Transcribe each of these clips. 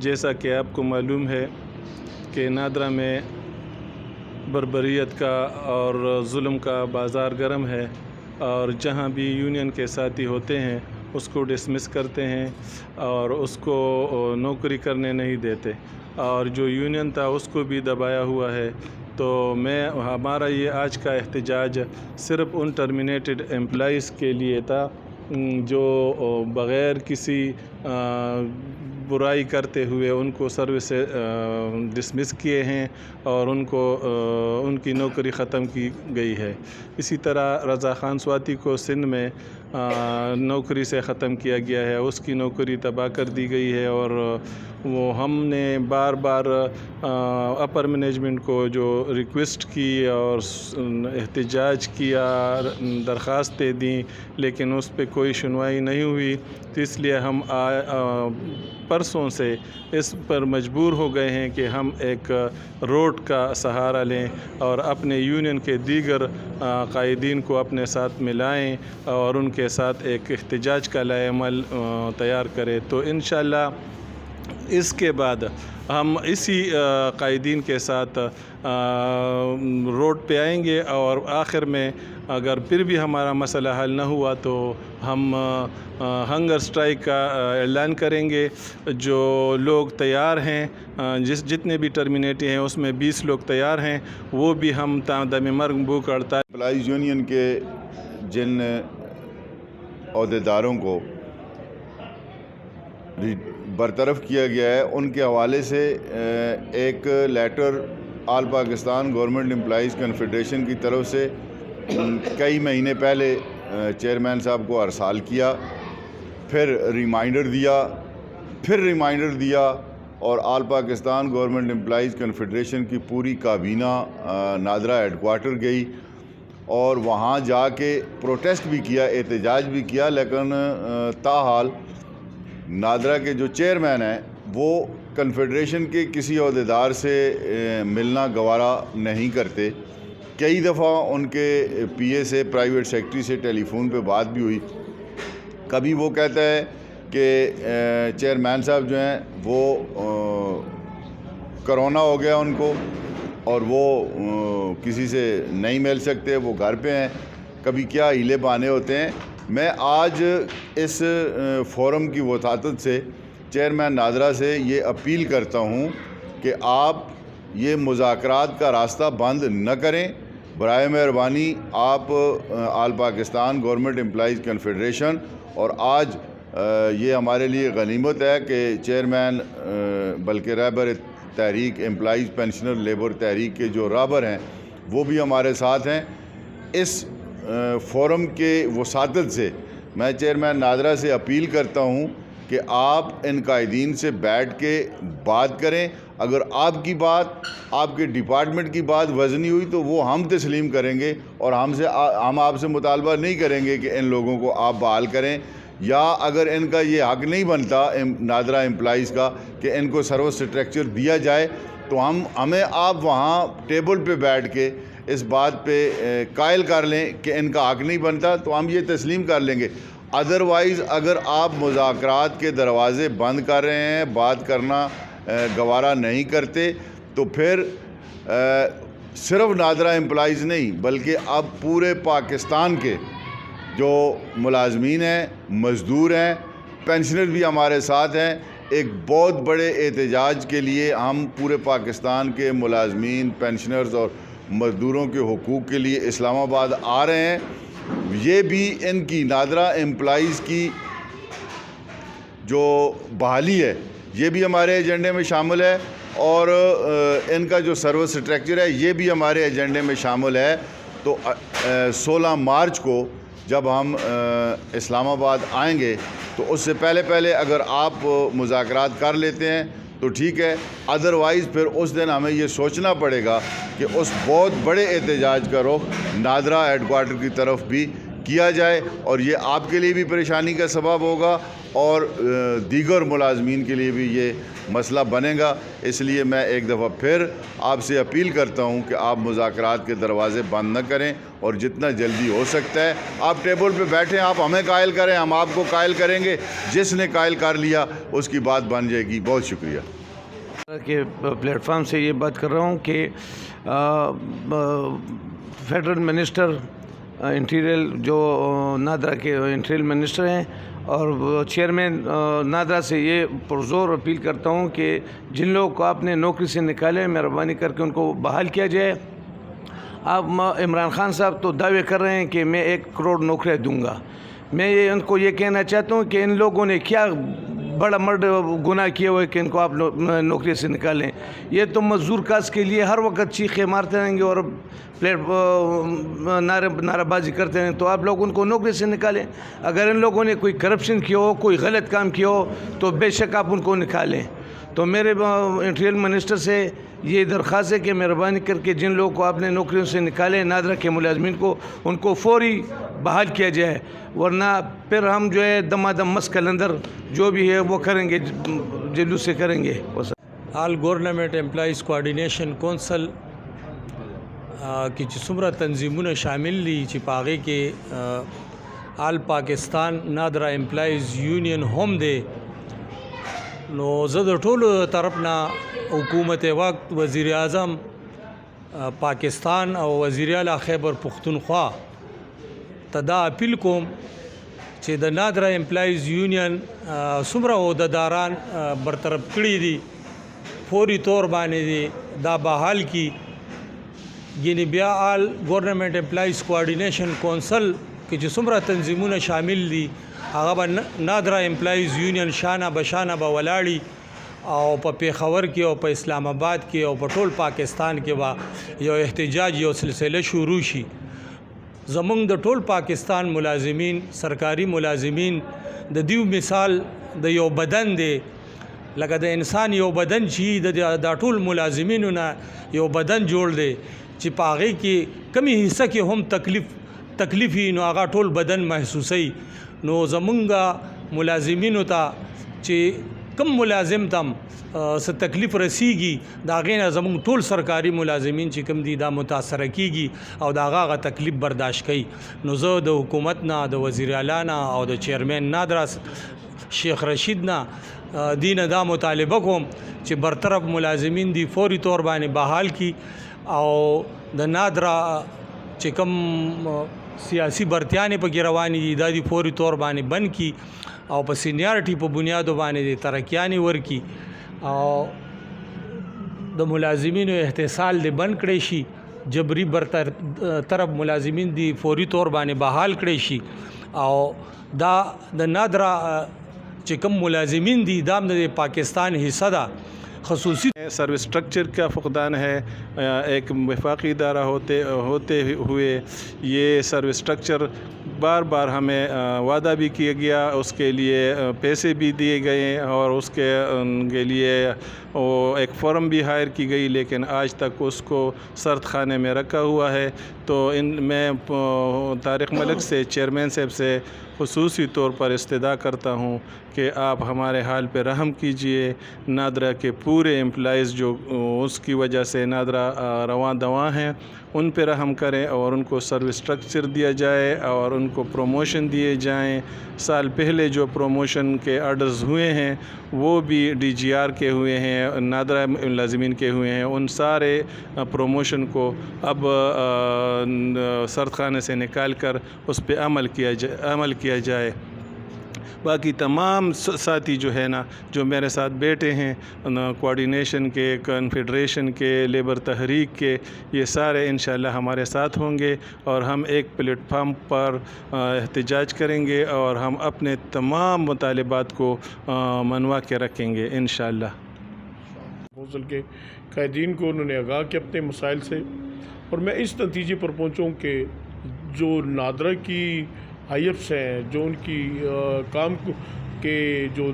جیسا کہ آپ کو معلوم ہے کہ نادرا میں بربریت کا اور ظلم کا بازار گرم ہے، اور جہاں بھی یونین کے ساتھی ہوتے ہیں اس کو ڈسمس کرتے ہیں اور اس کو نوکری کرنے نہیں دیتے، اور جو یونین تھا اس کو بھی دبایا ہوا ہے۔ تو ہمارا یہ آج کا احتجاج صرف ان ٹرمینیٹڈ امپلائیز کے لیے تھا جو بغیر کسی برائی کرتے ہوئے ان کو سروس سے ڈسمس کیے ہیں اور ان کی نوکری ختم کی گئی ہے۔ اسی طرح رضا خان سواتی کو سندھ میں نوکری سے ختم کیا گیا ہے، اس کی نوکری تباہ کر دی گئی ہے، اور ہم نے بار بار اپر مینجمنٹ کو جو ریکویسٹ کی اور احتجاج کیا، درخواستیں دیں، لیکن اس پہ کوئی سنوائی نہیں ہوئی۔ تو اس لیے ہم پرسوں سے اس پر مجبور ہو گئے ہیں کہ ہم ایک روڈ کا سہارا لیں اور اپنے یونین کے دیگر قائدین کو اپنے ساتھ ملائیں اور ان کے ساتھ ایک احتجاج کا لائحہ عمل تیار کریں۔ تو انشاءاللہ اس کے بعد ہم اسی قائدین کے ساتھ روڈ پہ آئیں گے، اور آخر میں اگر پھر بھی ہمارا مسئلہ حل نہ ہوا تو ہم ہنگر سٹرائک کا اعلان کریں گے۔ جو لوگ تیار ہیں، جتنے بھی ٹرمینیٹی ہیں اس میں 20 لوگ تیار ہیں، وہ بھی ہم تا دم مرگ بھوک ہڑتال امپلائیز یونین کے جن عہدیداروں کو برطرف کیا گیا ہے ان کے حوالے سے ایک لیٹر آل پاکستان گورنمنٹ امپلائیز کنفیڈریشن کی طرف سے کئی مہینے پہلے چیئرمین صاحب کو ارسال کیا، پھر ریمائنڈر دیا اور آل پاکستان گورنمنٹ امپلائیز کنفیڈریشن کی پوری کابینہ نادرا ہیڈ کوارٹر گئی اور وہاں جا کے پروٹیسٹ بھی کیا، احتجاج بھی کیا، لیکن تاحال نادرا کے جو چیئرمین ہیں وہ کنفیڈریشن کے کسی عہدیدار سے ملنا گوارا نہیں کرتے۔ کئی دفعہ ان کے پی اے سے، پرائیویٹ سیکرٹری سے ٹیلی فون پہ بات بھی ہوئی۔ کبھی وہ کہتا ہے کہ چیئرمین صاحب جو ہیں وہ کرونا ہو گیا ان کو اور وہ کسی سے نہیں مل سکتے، وہ گھر پہ ہیں۔ کبھی کیا ہیلے بہانے ہوتے ہیں۔ میں آج اس فورم کی وساطت سے چیئرمین نادرا سے یہ اپیل کرتا ہوں کہ آپ یہ مذاکرات کا راستہ بند نہ کریں۔ برائے مہربانی آپ آل پاکستان گورنمنٹ امپلائیز کنفیڈریشن، اور آج یہ ہمارے لیے غنیمت ہے کہ چیئرمین بلکہ رہبر تحریک امپلائیز پینشنر لیبر تحریک کے جو رہبر ہیں وہ بھی ہمارے ساتھ ہیں۔ اس فورم کے وساطت سے میں چیئرمین نادرا سے اپیل کرتا ہوں کہ آپ ان قائدین سے بیٹھ کے بات کریں۔ اگر آپ کی بات، آپ کے ڈپارٹمنٹ کی بات وزنی ہوئی تو وہ ہم تسلیم کریں گے، اور ہم آپ سے مطالبہ نہیں کریں گے کہ ان لوگوں کو آپ بحال کریں، یا اگر ان کا یہ حق نہیں بنتا نادرا امپلائیز کا کہ ان کو سروس اسٹرکچر دیا جائے، تو ہمیں آپ وہاں ٹیبل پہ بیٹھ کے اس بات پہ قائل کر لیں کہ ان کا حق نہیں بنتا، تو ہم یہ تسلیم کر لیں گے۔ ادروائز اگر آپ مذاکرات کے دروازے بند کر رہے ہیں، بات کرنا گوارا نہیں کرتے، تو پھر صرف نادرا امپلائیز نہیں بلکہ اب پورے پاکستان کے جو ملازمین ہیں، مزدور ہیں، پینشنر بھی ہمارے ساتھ ہیں۔ ایک بہت بڑے احتجاج کے لیے ہم پورے پاکستان کے ملازمین، پینشنرز اور مزدوروں کے حقوق کے لیے اسلام آباد آ رہے ہیں۔ یہ بھی ان کی نادرا امپلائیز کی جو بحالی ہے یہ بھی ہمارے ایجنڈے میں شامل ہے، اور ان کا جو سروس اسٹرکچر ہے یہ بھی ہمارے ایجنڈے میں شامل ہے۔ تو 16 مارچ کو جب ہم اسلام آباد آئیں گے تو اس سے پہلے اگر آپ مذاکرات کر لیتے ہیں تو ٹھیک ہے، ادروائز پھر اس دن ہمیں یہ سوچنا پڑے گا کہ اس بہت بڑے احتجاج کا رخ نادرا ہیڈ کوارٹر کی طرف بھی کیا جائے، اور یہ آپ کے لیے بھی پریشانی کا سبب ہوگا اور دیگر ملازمین کے لیے بھی یہ مسئلہ بنے گا۔ اس لیے میں ایک دفعہ پھر آپ سے اپیل کرتا ہوں کہ آپ مذاکرات کے دروازے بند نہ کریں، اور جتنا جلدی ہو سکتا ہے آپ ٹیبل پہ بیٹھیں، آپ ہمیں قائل کریں، ہم آپ کو قائل کریں گے، جس نے قائل کر لیا اس کی بات بن جائے گی۔ بہت شکریہ۔ کہ پلیٹ فارم سے یہ بات کر رہا ہوں کہ فیڈرل منسٹر انٹیریل جو نادرا کے انٹیریل منسٹر ہیں اور چیئرمین نادرا سے یہ پرزور اپیل کرتا ہوں کہ جن لوگوں کو آپ نے نوکری سے نکالے مہربانی کر کے ان کو بحال کیا جائے۔ آپ عمران خان صاحب تو دعوے کر رہے ہیں کہ میں 1 کروڑ نوکریاں دوں گا۔ میں ان کو یہ کہنا چاہتا ہوں کہ ان لوگوں نے کیا بڑا مرد گناہ کیا ہوا ہے کہ ان کو آپ نوکری سے نکالیں۔ یہ تو مزدور کاست کے لیے ہر وقت چیخیں مارتے رہیں گے اور نعرہ بازی کرتے ہیں، تو آپ لوگ ان کو نوکری سے نکالیں۔ اگر ان لوگوں نے کوئی کرپشن کیا ہو، کوئی غلط کام کیا ہو تو بے شک آپ ان کو نکالیں۔ تو میرے انٹیریل منسٹر سے یہ درخواست ہے کہ مہربانی کر کے جن لوگوں کو آپ نے نوکریوں سے نکالے نادرا کے ملازمین کو ان کو فوری بحال کیا جائے، ورنہ پھر ہم جو ہے دمادم مسکل اندر جو بھی ہے وہ کریں گے، جلوس سے کریں گے۔ آل گورنمنٹ امپلائیز کوآرڈینیشن کونسل کی چې څومره تنظیمونه شامل دي چې په هغې کې آل پاکستان نادرا امپلائیز یونین هم دی، نو زه د ټولو طرف نه حکومت وقت، وزیر اعظم پاکستان او وزیر اعلی خیبر پختونخوا ته دا اپیل کوم چې د نادرا امپلائیز یونین څومره عہدیداران برطرف کړي دي فوری طور باندې دي دا بحال کی، یعنی بیا آل گورنمنٹ امپلائیز کوآرڈینیشن کونسل کې چې څومره تنظیمونه شامل دي هغه به نادرا امپلائیز یونین شانه بشانه به ولاړي او په پیښور کې او په اسلام آباد کې او په ټول پاکستان کې به یو احتجاج یو سلسله شروع شي۔ زمونږ د ټول پاکستان ملازمین، سرکاری ملازمین د دیو مثال د یو بدن دی، لکه د انسان یو بدن چې د ټول ملازمینو نه یو بدن جوړ دی چې په هغې کې کمی حصہ کې هم تکلیف وي نو هغه ټول بدن محسوسوي۔ نو زمونږ ملازمینو ته چې کم ملازم تم څه تکلیف رسیږي د هغې نه زمونږ ټول سرکاري ملازمین چې کم دي دا متاثره کیږي او د هغه تکلیف برداشت کوي۔ نو زه د حکومت نه، د وزیر اعلی نه او د چیئرمین نادرا شیخ رشید نه دین دا مطالبه کوم چې برطرف ملازمین دی فوری طور باندې بحال کی او د نادرا چې کوم سیاسی برتیانې پکې روانې دي دا دی فوری طور باندې بند کی او په سینیارټي په بنیادو باندې دی ترقیانې ورکی او د ملازمینو احتسال دی بند کړی شي، جبری برطرف ملازمین دی فوری طور باندې بحال کړی شي او دا د نادرا چې کوم ملازمین دی دا د پاکستان حصہ ده خصوصی سروس سٹرکچر کا فقدان ہے۔ ایک وفاقی ادارہ ہوتے ہوئے یہ سروس سٹرکچر بار بار ہمیں وعدہ بھی کیا گیا، اس کے لیے پیسے بھی دیے گئے اور اس کے لیے وہ ایک فورم بھی ہائر کی گئی، لیکن آج تک اس کو سرد خانے میں رکھا ہوا ہے۔ تو میں طارق ملک سے چیئرمین صاحب سے خصوصی طور پر استدعا کرتا ہوں کہ آپ ہمارے حال پہ رحم کیجئے۔ نادرا کے پورے امپلائیز جو اس کی وجہ سے نادرا رواں دواں ہیں ان پہ رحم کریں اور ان کو سروس سٹرکچر دیا جائے اور ان کو پروموشن دیے جائیں۔ سال پہلے جو پروموشن کے آرڈرز ہوئے ہیں وہ بھی ڈی جی آر کے ہوئے ہیں، نادرا ملازمین کے ہوئے ہیں، ان سارے پروموشن کو اب سرد خانے سے نکال کر اس پہ عمل کیا جائے۔ باقی تمام ساتھی جو ہے نا جو میرے ساتھ بیٹھے ہیں کوآرڈینیشن کے، کنفیڈریشن کے، لیبر تحریک کے، یہ سارے انشاءاللہ ہمارے ساتھ ہوں گے اور ہم ایک پلیٹ فارم پر احتجاج کریں گے اور ہم اپنے تمام مطالبات کو منوا کے رکھیں گے انشاءاللہ۔ پروپوزل کے قائدین کو انہوں نے آگاہ کیا اپنے مسائل سے، اور میں اس نتیجے پر پہنچوں کہ جو نادرا کی آئی ایفس ہیں، جو ان کی کام کے جو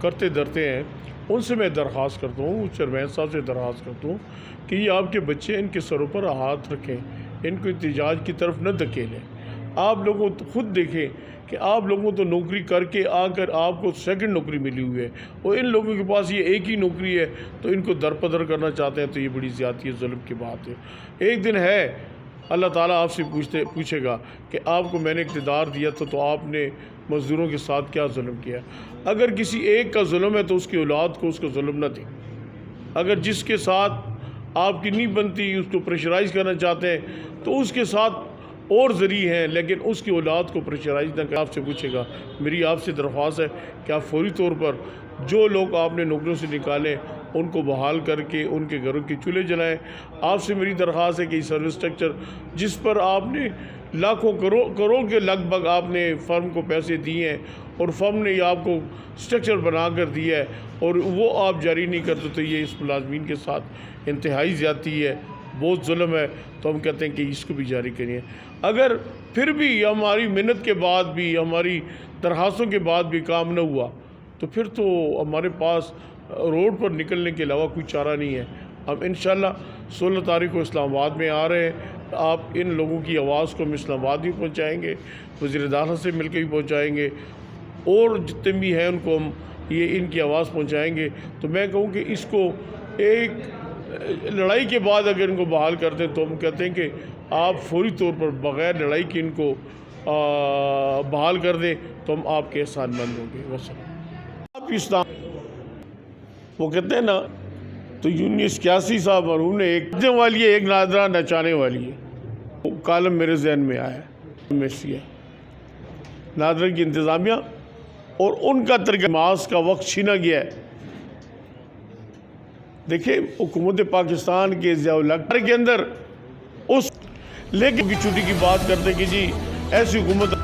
کرتے دھرتے ہیں، ان سے میں درخواست کرتا ہوں، چیئرمین صاحب سے درخواست کرتا ہوں کہ یہ آپ کے بچے ان کے سروں پر ہاتھ رکھیں، ان کو احتجاج کی طرف نہ دھکیلیں۔ آپ لوگوں خود دیکھیں کہ آپ لوگوں تو نوکری کر کے آ کر آپ کو سیکنڈ نوکری ملی ہوئی ہے، اور ان لوگوں کے پاس یہ ایک ہی نوکری ہے تو ان کو درپدر کرنا چاہتے ہیں، تو یہ بڑی زیادتی ہے، ظلم کی بات ہے۔ ایک دن ہے اللہ تعالیٰ آپ سے پوچھے گا کہ آپ کو میں نے اقتدار دیا تھا تو آپ نے مزدوروں کے ساتھ کیا ظلم کیا۔ اگر کسی ایک کا ظلم ہے تو اس کی اولاد کو اس کو ظلم نہ دیں۔ اگر جس کے ساتھ آپ کی نہیں بنتی اس کو پریشرائز کرنا چاہتے ہیں تو اس کے ساتھ اور ذریعے ہیں، لیکن اس کی اولاد کو پریشرائز نہ کریں۔ آپ سے پوچھے گا، میری آپ سے درخواست ہے کہ آپ فوری طور پر جو لوگ آپ نے نوکریوں سے نکالیں ان کو بحال کر کے ان کے گھروں کے چولہے جلائیں۔ آپ سے میری درخواست ہے کہ یہ سروس سٹرکچر جس پر آپ نے لاکھوں کروڑ کے لگ بھگ آپ نے فرم کو پیسے دیے ہیں اور فرم نے یہ آپ کو سٹرکچر بنا کر دیا ہے اور وہ آپ جاری نہیں کرتے، تو یہ اس ملازمین کے ساتھ انتہائی زیادتی ہے، بہت ظلم ہے، تو ہم کہتے ہیں کہ اس کو بھی جاری کریے۔ اگر پھر بھی ہماری محنت کے بعد بھی، ہماری درخواستوں کے بعد بھی کام نہ ہوا تو پھر تو ہمارے پاس روڈ پر نکلنے کے علاوہ کوئی چارہ نہیں ہے۔ ہم انشاءاللہ 16 تاریخ کو اسلام آباد میں آ رہے ہیں، آپ ان لوگوں کی آواز کو ہم اسلام آباد بھی پہنچائیں گے، وزیر داخلہ سے مل کے بھی پہنچائیں گے، اور جتنے بھی ہیں ان کو ہم یہ ان کی آواز پہنچائیں گے۔ تو میں کہوں کہ اس کو ایک لڑائی کے بعد اگر ان کو بحال کر دیں تو ہم کہتے ہیں کہ آپ فوری طور پر بغیر لڑائی کے ان کو بحال کر دیں تو ہم آپ کے احسان مند ہوں گے۔ آپ اسلام وہ کہتے ہیں نا، تو 1981 صاحب مرحوم نے ایک نچنے والی ہے، ایک نادرہ نچانے والی ہے، وہ کالم میرے ذہن میں آیا ہے، نادرہ کی انتظامیہ اور ان کا ترک نماز کا وقت چھینا گیا ہے۔ دیکھیں حکومت پاکستان کے ضیاء الحق کے اندر اس لیکن کی چھٹی کی بات کرتے کہ جی ایسی حکومت